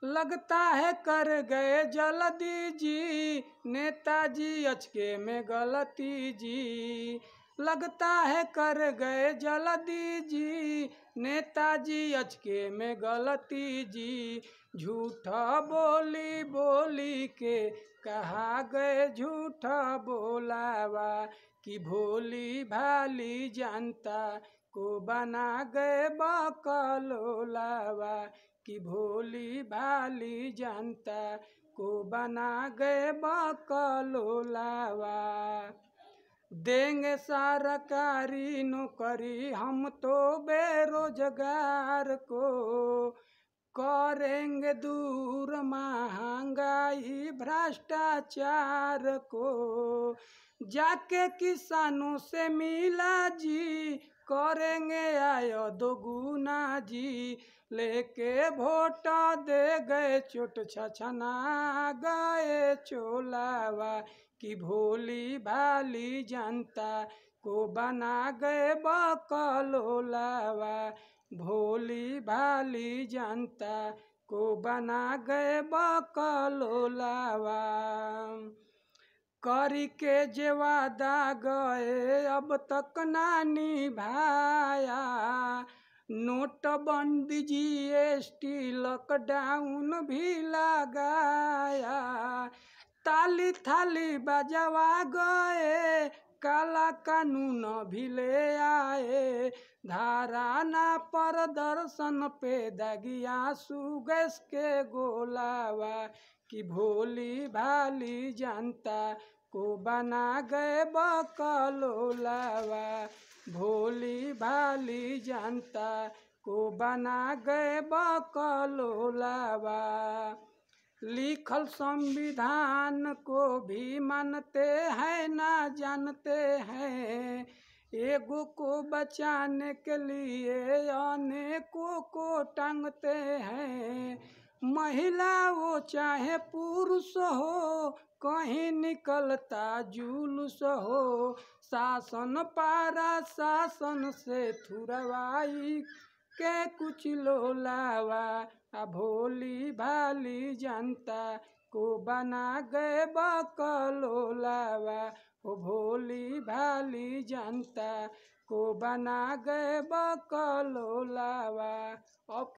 लगता है कर गए जल्दी जी, नेताजी अचके में गलती जी। लगता है कर गए जल्दी जी, नेताजी अचके में गलती जी। झूठा बोली बोली के कहा गए झूठा बोलावा, कि भोली भाली जनता को बना गए बकलोलावा, कि भोली भाली जनता को बना गए बकलोलावा। देंगे सरकारी नौकरी हम तो बेरोजगार को, करेंगे दूर महंगाई भ्रष्टाचार को। जाके किसानों से मिला जी, करेंगे आय दोगुना जी। लेके वोट दे गए चोट छछना गए चोलावा, कि भोली भाली जनता को बना गए बकलोलावा, भोली भाली जनता को बना गए बकलोलावा। करी के जे वादा गए अब तक ना निभाया, नोटबंदी जीएसटी लॉकडाउन भी लगाया। ताली थाली बजवा गए काला कानून भी ले आए, धाराना प्रदर्शन पे दगिया सुगैस के गोलावा, कि भोली भाली जनता को बना गए बकलोलावा, भोली भाली जनता को बना गए बकलोलावा। लिखल संविधान को भी मानते हैं ना जानते हैं, एगो को बचाने के लिए अनेकों को टांगते हैं। महिला हो चाहे पुरुष हो, कहीं निकलता जुलूस हो, शासन पारा शासन से थुरवाई के कुछ लोलावा, भोली भाली जनता को बना गए बकलोलावा, भोली भाली जनता को बना गए बकलोलावा।